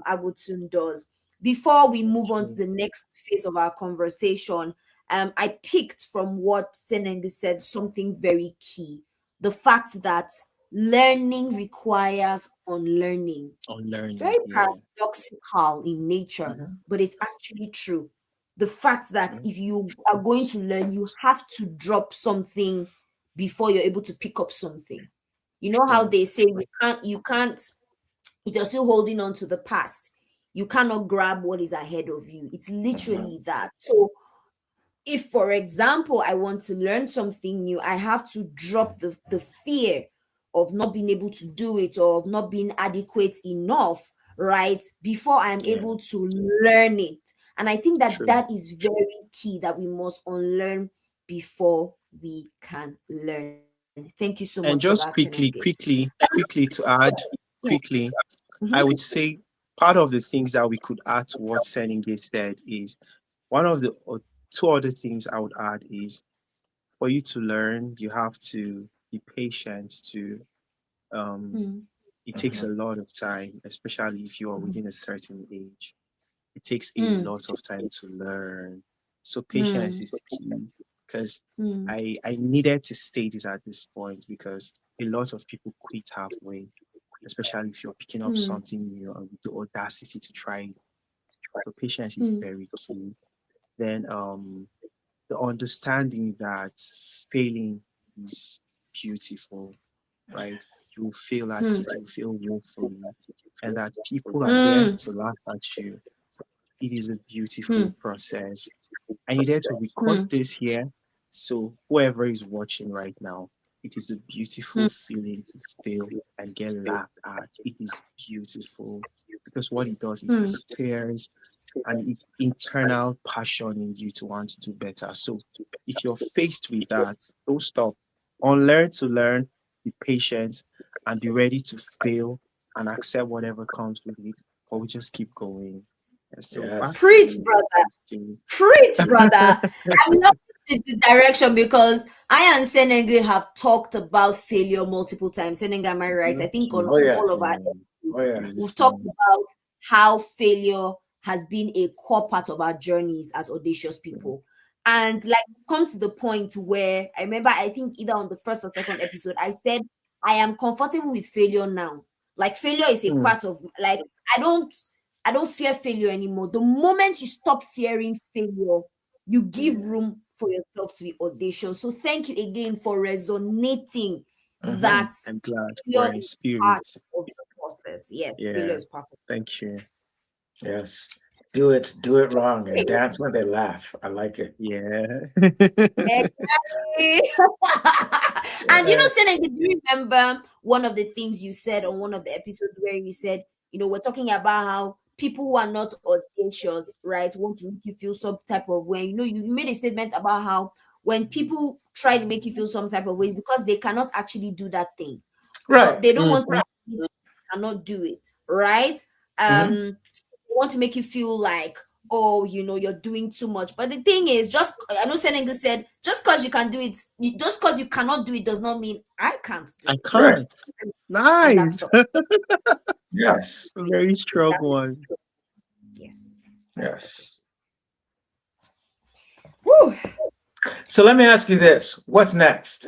AGBUTUN does. Before we move on to True. the next phase of our conversation, I picked from what Seneng said something very key: the fact that learning requires unlearning. On learning. Very Yeah. paradoxical in nature, mhm, but it's actually true. The fact that true. if you are going to learn, you have to drop something before you're able to pick up something. You know how True. they say you can't, if you're still holding on to the past, you cannot grab what is ahead of you. It's Mhm, literally that. So if, for example, I want to learn something new, I have to drop the fear of not being able to do it or of not being adequate enough, right, before I'm yeah. able to learn it. And I think that True. that is very key, that we must unlearn before we can learn. Thank you so much for that, And just Senenge. quickly to add, Yeah. quickly, Mhm. I would say part of the things that we could add to what Seningate said is one of the or two other things I would add is for you to learn, you have to be patient to um Mm, it takes a Mhm, lot of time, especially if you are mhm, within a certain age. It takes a mm, lot of time to learn. So patience mm, is key because mm, I needed to state this at this point because a lot of people quit halfway, especially if you're picking up mm, something new and with the audacity to try it. So patience is mm, very key. Then the understanding that failing is beautiful, right? You will fail at mm, it, you fail woefully, and that people are there mm, to laugh at you. It is a beautiful mm, process. I needed to record mm, this here. So whoever is watching right now, it is a beautiful mm, feeling to fail and get laughed at. It is beautiful because what it does is it mm. stirs and it's internal passion in you to want to do better. So if you're faced with that, don't stop. Unlearn to learn, be patient, and be ready to fail and accept whatever comes with it. But we just keep going. And so back yes. to Preach, you, brother. Christine. Preach, brother. I love the direction because I and Senenge have talked about failure multiple times. Senenge, am I right? I think on Oh Beautiful. yeah. all of our Oh episodes, we've yes. talked Beautiful. about how failure has been a core part of our journeys as audacious Mhm, people. And like we've come to the point where I remember, I think either on the first or second episode, I said I am comfortable with failure now. Like failure is a Mm, part of, like, I don't I don't fear failure anymore. The moment you stop fearing failure, you give yeah. room for yourself to be audacious. So thank you again for resonating Mhm, that I'm glad failure we're in is part spirit. of the process. Yes, failure Yeah. is part of Thank you. yes. Do it wrong and it. dance when they laugh. I like it. Yeah. Exactly. And Yeah. Seneng, do you remember one of the things you said on one of the episodes where you said, we're talking about how people who are not audacious, right, want to make you feel some type of way. You made a statement about how when people try to make you feel some type of ways because they cannot actually do that thing, but Right. they don't want Mhm. to admit they cannot do it, right? Hmm. They want to make you feel like, oh, you're doing too much. But the thing is, just I know Senenga said, just because you can do it, just because you cannot do it does not mean I can't do I it. Right. can't. And that's Nice. the Yes. Very strong that's one. yes, that's the thing. Yes. Woo. So let me ask you this: what's next?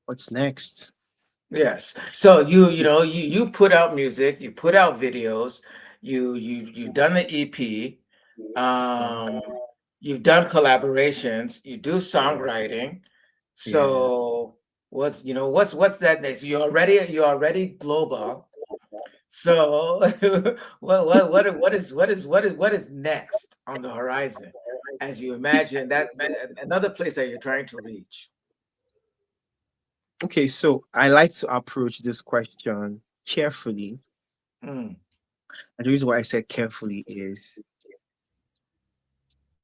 What's next? Yes. So you put out music, you put out videos, you've done the EP, Yeah. um, you've done collaborations, you do songwriting. Yeah. So what's that next? You're already global. So what is next on the horizon as you imagine that another place that you're trying to reach? Okay, so I like to approach this question carefully. Mm, And the reason why I said carefully is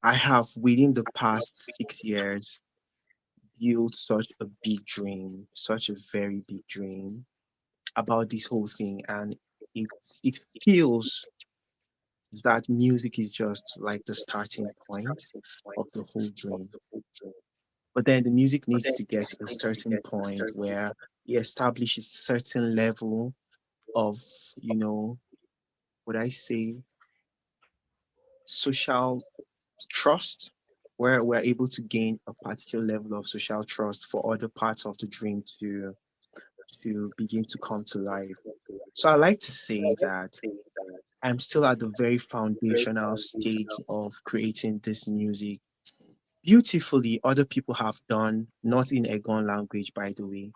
I have within the past 6 years built such a big dream, such a very big dream about this whole thing. And it it feels that music is just like the starting point of the whole dream. But then the music needs to get to a certain point where it establishes certain level of, you know, would I say social trust, where we're able to gain a particular level of social trust for other parts of the dream to begin to come to life. So I like to say that I'm still at the very foundational stage of creating this music. Beautifully, other people have done, not in Eggon language, by the way,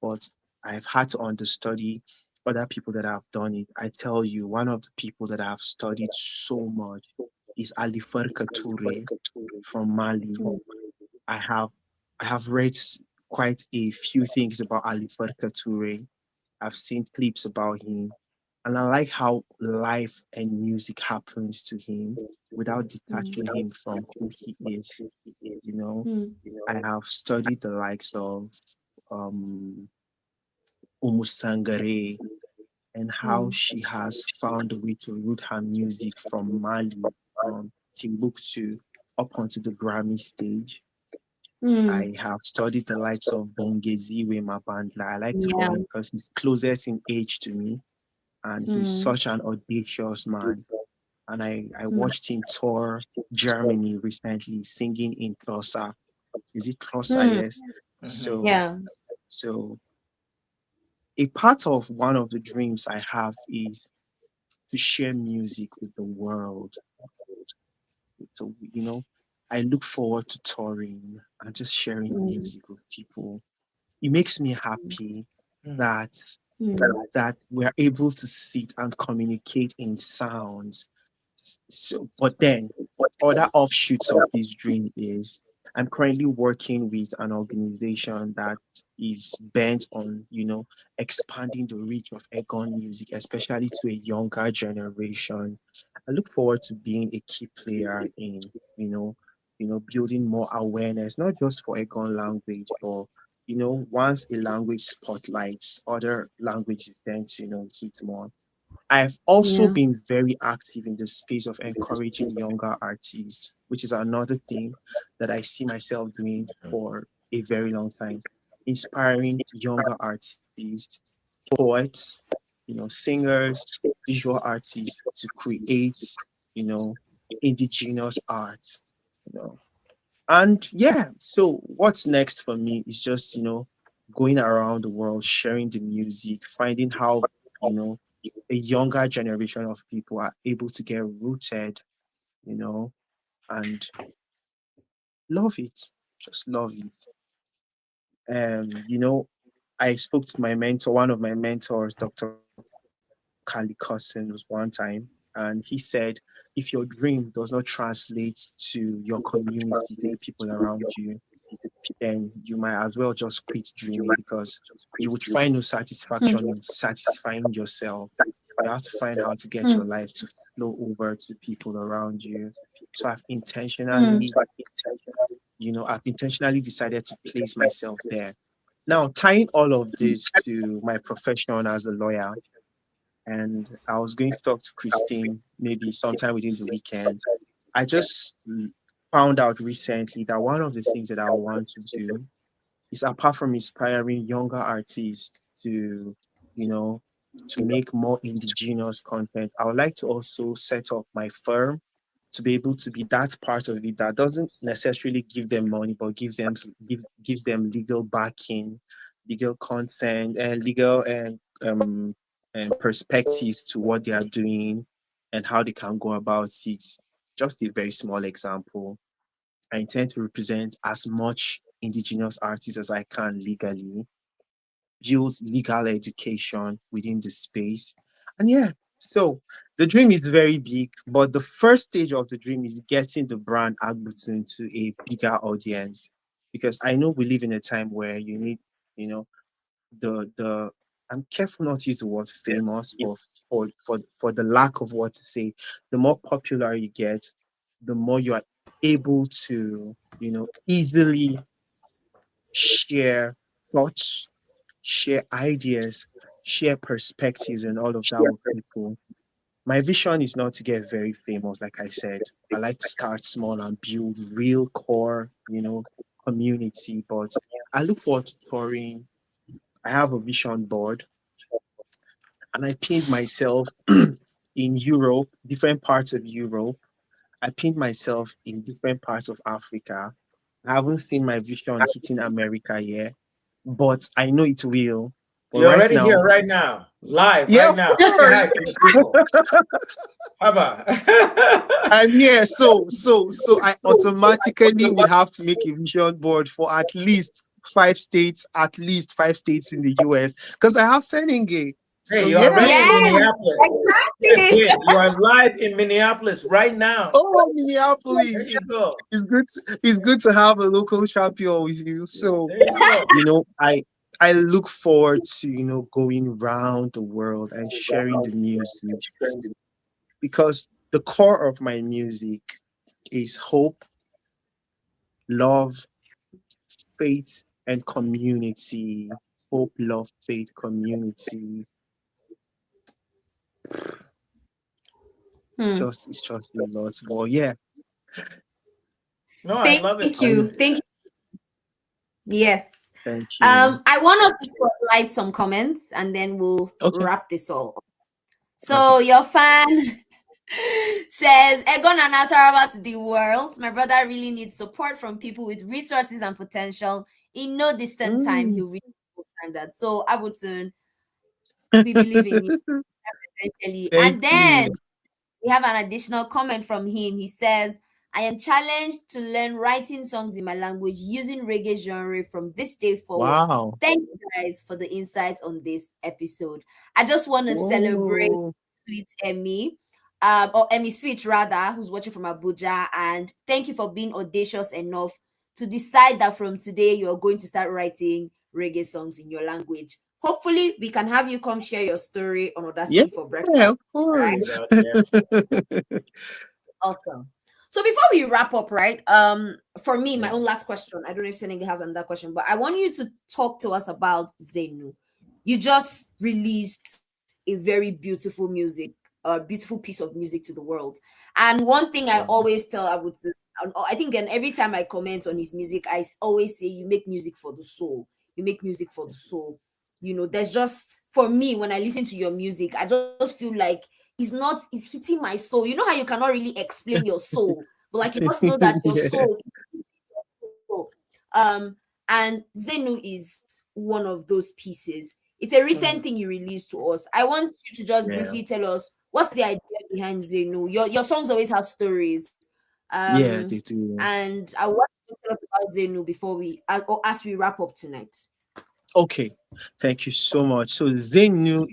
but I've had to understudy other people that have done it. I tell you, one of the people that I've studied so much is Alifer Toure from Mali. I have I have read quite a few things about Alifer Toure. I've seen clips about him, and I like how life and music happens to him without detaching him from who he is. You know, Mm, I have studied the likes of um, Umusangare and how mm, she has found a way to root her music from Mali, from Timbuktu, up onto the Grammy stage. mm. I have studied the likes of Bongeziwe Mabandla. I like to call Yeah. him because he's closest in age to me, and he's Mm, such an audacious man. And I mm, watched him tour Germany recently, singing in Trosa. Is it Trosa? mm. Yes. mhm. So Yeah. so a part of one of the dreams I have is to share music with the world. So, I look forward to touring and just sharing Mm, music with people. It makes me happy Mm. that mm, that we're able to sit and communicate in sounds. So, but then other offshoots of this dream is I'm currently working with an organization that is bent on, expanding the reach of Eggon music, especially to a younger generation. I look forward to being a key player in, you know, building more awareness, not just for Eggon language, but once a language spotlights, other languages tend to, hit more. I've also yeah. been very active in the space of encouraging younger artists, which is another thing that I see myself doing for a very long time, inspiring younger artists, poets, singers, visual artists to create, you know, indigenous art, you know. And yeah, so what's next for me is just, going around the world, sharing the music, finding how, you know, a younger generation of people are able to get rooted, you know, and love it. Just love it. I spoke to my mentor, one of my mentors, Dr. Kali Cousin, was one time, and he said, if your dream does not translate to your community, to the people around you, then you might as well just quit dreaming because you would find no satisfaction in satisfying yourself. You have to find how to get your life to flow over to people around you. So I've intentionally decided to place myself there. Now, tying all of this to my profession as a lawyer, and I was going to talk to Christine maybe sometime within the weekend. I just found out recently that one of the things that I want to do is, apart from inspiring younger artists to, you know, to make more indigenous content, I would like to also set up my firm to be able to be that part of it that doesn't necessarily give them money, but gives them legal backing, legal consent, and legal and perspectives to what they are doing and how they can go about it. Just a very small example. I intend to represent as much indigenous artists as I can legally, build legal education within the space. And yeah, so the dream is very big, but the first stage of the dream is getting the brand AGBUTUN to a bigger audience. Because I know we live in a time where you need, you know, the I'm careful not to use the word famous, but for the lack of what to say, the more popular you get, the more you are able to, easily share thoughts, share ideas, share perspectives, and all of that with people. My vision is not to get very famous, like I said. I like to start small and build real core, community. But I look forward to touring. I have a vision board, and I pinned myself in Europe, different parts of Europe. I pinned myself in different parts of Africa. I haven't seen my vision hitting America yet, but I know it will. But You're right already here now, right now, live yeah, right of now. Say course. hi to the people. How about? And yeah, so I automatically would have to make a vision board for at least 5 states in the US, because I have Senenge. Hey, So you're yeah. already in Yes, Minneapolis. exactly. Again, you are live in Minneapolis right now. Oh, There Minneapolis. you go. It's good to have a local champion with you. So, There you go. I look forward to, going around the world and sharing the music, because the core of my music is hope, love, faith, and community. Hope, love, faith, community. It's Hmm. just it's just a lot. But yeah, No, I love it. Thank I you. mean, Thank you. Yes. thank you. I want us to spotlight some comments and then we'll Okay. wrap this all up. Okay. So your fan says, Eggon and about the world. My brother really needs support from people with resources and potential. In no distant time, Mm. he'll reach those standards. So Abutun, we believe in you essentially. Thank And then you. we have an additional comment from him. He says, I am challenged to learn writing songs in my language using reggae genre from this day forward. Wow. Thank you guys for the insights on this episode. I just want to celebrate Whoa. Sweet Emmy, or Emmy Sweet rather, who's watching from Abuja. And thank you for being audacious enough to decide that from today you're going to start writing reggae songs in your language. Hopefully, we can have you come share your story on Yeah, Audacity for breakfast, of right? course. Yes, yes. Awesome. So before we wrap up, right? For me, my Yeah. own last question. I don't know if Senenge has another question, but I want you to talk to us about Zenu. You just released a very beautiful music, a beautiful piece of music to the world. And one thing I Wow. always tell I think, and every time I comment on his music, always say, you make music for the soul. You make music for the soul. There's just, for me, when I listen to your music, I just feel like it's hitting my soul. You know how you cannot really explain your soul, but like you just know that your Yeah. soul is hitting your soul. And Zenu is one of those pieces. It's a recent Mm. thing you released to us. I want you to just Yeah. briefly tell us what's the idea behind Zenu. Your songs always have stories. Yeah, they do. And I want you to tell us about Zenu before or as we wrap up tonight. Okay. Thank you so much. So Zenu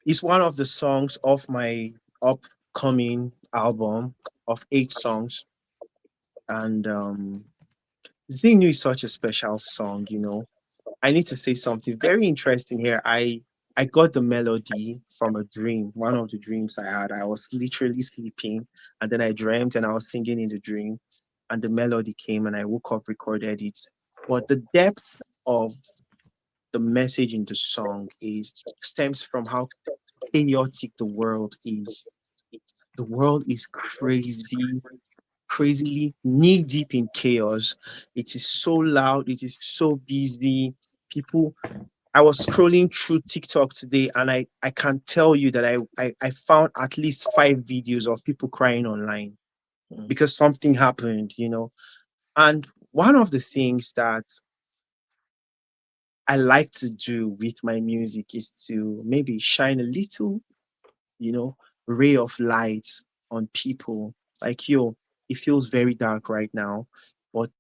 is one of the songs of my upcoming album of 8 songs. And Zenu is such a special song. I need to say something very interesting here. I got the melody from a dream. One of the dreams I had, I was literally sleeping, and then I dreamt and I was singing in the dream, and the melody came, and I woke up, recorded it. But the depth of the message in the song is stems from how chaotic the world is. The world is crazy, crazily knee deep in chaos. It is so loud, it is so busy. People, I was scrolling through TikTok today, and I can tell you that I found at least 5 videos of people crying online Mm. because something happened. And one of the things that I like to do with my music is to maybe shine a little, you know, ray of light on people. Like, yo, it feels very dark right now, but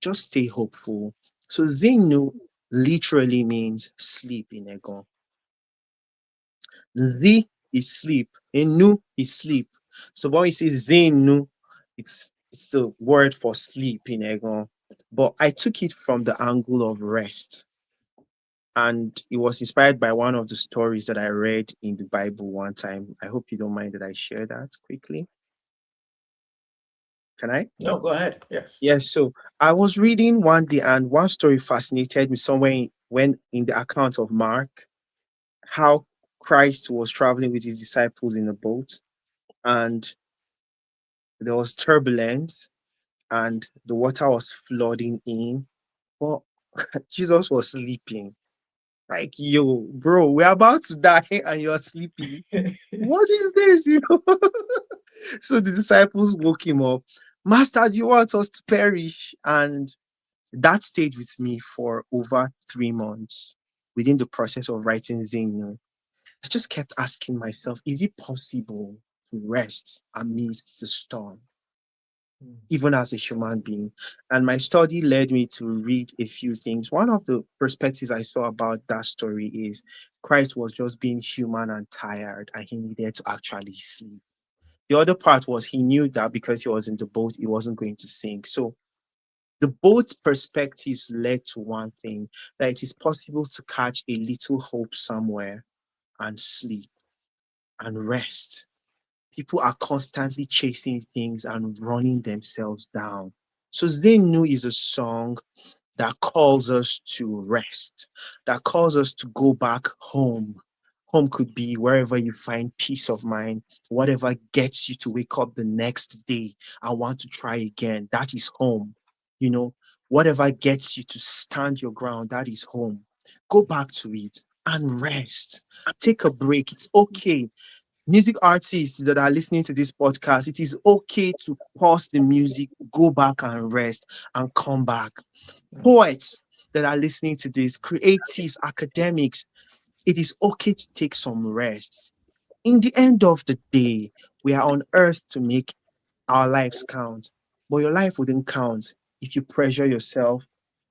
just stay hopeful. So Zenu literally means sleep in Eggon. Z is sleep, and Nu is sleep. So when we say Zenu, it's the word for sleep in Eggon. But I took it from the angle of rest. And it was inspired by one of the stories that I read in the Bible one time. I hope you don't mind that I share that quickly. Can I? No, go ahead. Yes. Yes. So I was reading one day, and one story fascinated me somewhere when in the account of Mark, how Christ was traveling with his disciples in a boat, and there was turbulence, and the water was flooding in. But Jesus was sleeping. Like, yo, bro, we're about to die and you're sleeping. What is this? So the disciples woke him up. Master, do you want us to perish? And that stayed with me for over 3 months within the process of writing Zeno. I just kept asking myself, is it possible to rest amidst the storm, even as a human being? And my study led me to read a few things. One of the perspectives I saw about that story is Christ was just being human and tired, and he needed to actually sleep. The other part was he knew that because he was in the boat, he wasn't going to sink. So the both perspectives led to one thing, that it is possible to catch a little hope somewhere and sleep and rest. People are constantly chasing things and running themselves down. So Zenu is a song that calls us to rest, that calls us to go back home. Home could be wherever you find peace of mind, whatever gets you to wake up the next day and want to try again. That is home. You know, whatever gets you to stand your ground, that is home. Go back to it and rest. Take a break. It's okay. Music artists that are listening to this podcast, it is okay to pause the music, go back and rest, and come back. Mm. Poets that are listening to this, creatives, academics, it is okay to take some rest. In the end of the day, we are on earth to make our lives count. But your life wouldn't count if you pressure yourself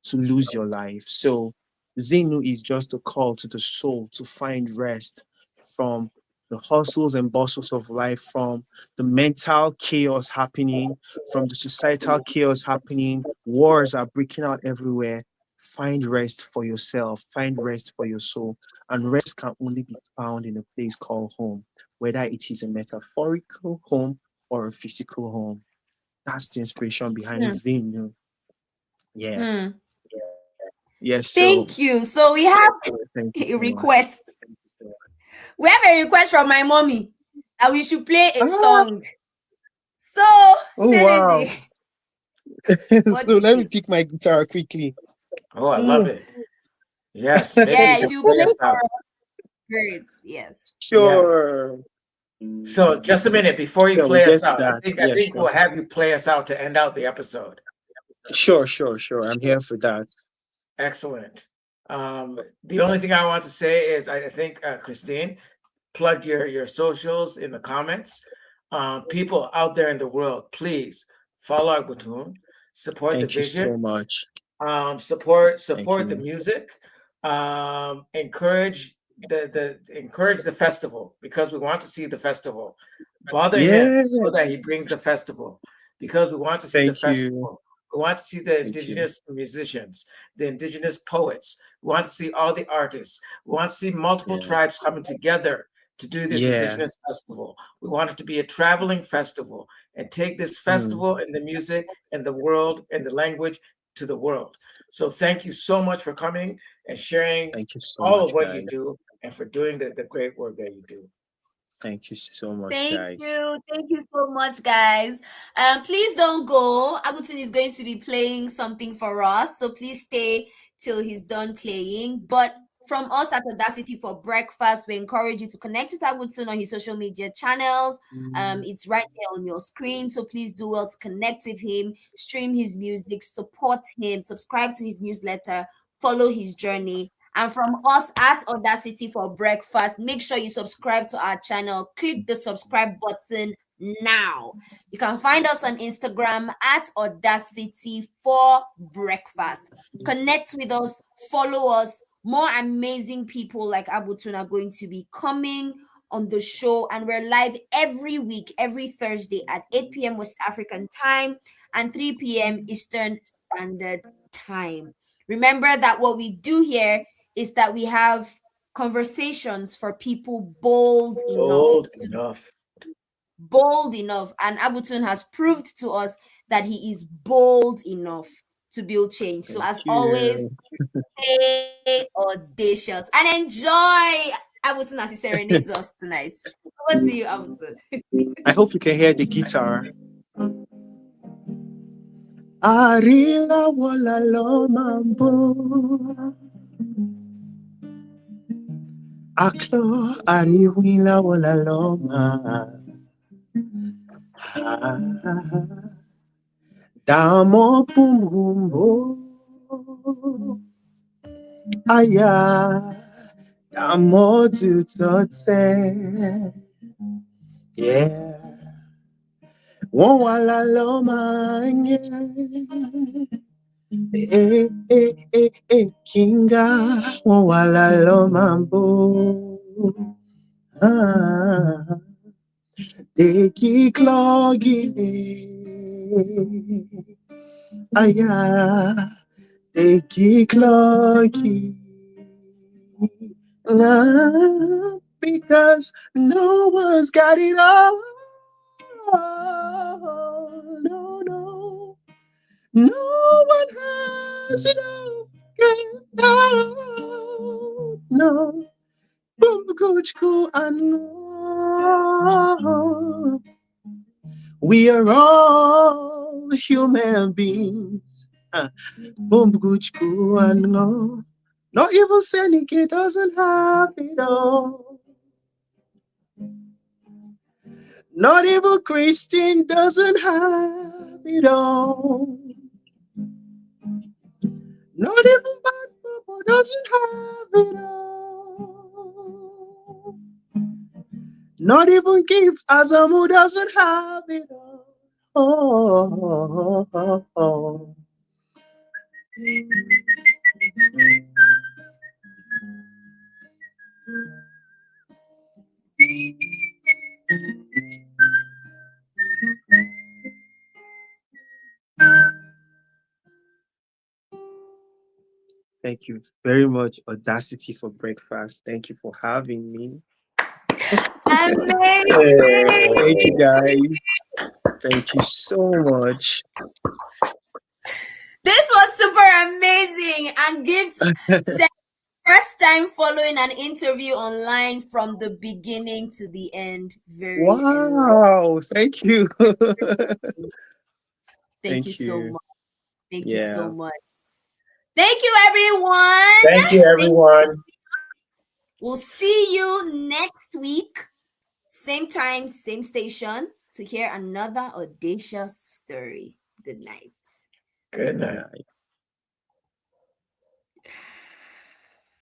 to lose your life. So Zenu is just a call to the soul to find rest from the hustles and bustles of life, from the mental chaos happening, from the societal chaos happening. Wars are breaking out everywhere. Find rest for yourself, find rest for your soul. And rest can only be found in a place called home, whether it is a metaphorical home or a physical home. That's the inspiration behind Hmm. Zenu. Yeah. Hmm. Yes. So Thank you. So we have thank you a so much. request. We have a request from my mommy that we should play a Ah, song. So, oh wow. Senede, what So do you let me think? pick my guitar quickly. Oh, I love Mm. it. Yes, maybe Yeah, you if can you play play us for out. us, great. Yes. Yes. Sure. So just a minute before you So we play us get to out, I that. think I Yeah, think sure. we'll have you play us out to end out the episode. Sure. I'm here for that. Excellent. The only thing I want to say is I think Christine, plug your socials in the comments. People out there in the world, please follow AGBUTUN, support the Thank you vision, so much. support Thank support the you. music, encourage encourage the festival because we want to see the festival. Bother him Yeah. so that he brings the festival because we want to see the Thank you. festival. We want to see the Thank you. indigenous musicians, the indigenous poets. We want to see all the artists. We want to see multiple Yeah. tribes coming together to do this Yeah. Indigenous festival. We want it to be a traveling festival and take this Mm. festival and the music and the world and the language to the world. So thank you so much for coming and sharing Thank you so all of much, what you guys. do and for doing the great work that you do. Thank you so much, Thank guys. you. Thank you so much, guys. Please don't go. Abutun is going to be playing something for us. So please stay till he's done playing. But from us at Audacity for Breakfast, we encourage you to connect with Abutun on his social media channels. Mm. It's right there on your screen. So please do well to connect with him, stream his music, support him, subscribe to his newsletter, follow his journey. And from us at Audacity for Breakfast, make sure you subscribe to our channel. Click the subscribe button now. You can find us on Instagram at Audacity for Breakfast. Connect with us, follow us. More amazing people like Abutun are going to be coming on the show, and we're live every week, every Thursday at 8 p.m. West African time and 3 p.m. Eastern Standard Time. Remember that what we do here is that we have conversations for people Old enough. bold enough, and Abutun has proved to us that he is bold enough to build change. So Thank as always, you. stay audacious and enjoy Abutun as he serenades us tonight. Over to you, Abutun. I hope you can hear the guitar. Arila wala lo mambo. Aklo ariwila wala loma. Damo pumbo. Aya. Damo tutotse. Yeah. Wọ́n wà lálọ́mà yẹn. Kinga. Wọ́n wà lálọ́mà bò. Ah, Deki klogile. Aya. Deki klogi. Because no one's got it all. No, no. No one has it all. No, no. Boom, coach, cool, and no. We are all human beings. Boom, coach, cool, and no. Not even Seneca doesn't have it all. Not even Christine doesn't have it all. Not even Bad Papa doesn't have it all. Not even Gift Azamu doesn't have it all. Oh, oh, oh. Thank you very much, Audacity for Breakfast. Thank you for having me. Amazing! Thank you, guys. Thank you so much. This was super amazing and gives first time following an interview online from the beginning to the end. Very enlightening. Wow. Thank you. Thank you Thank so you. much. Thank you so Yeah. much. Thank you, everyone. Thank you, everyone. We'll see you next week, same time, same station, to hear another audacious story. Good night. Good night. Nice.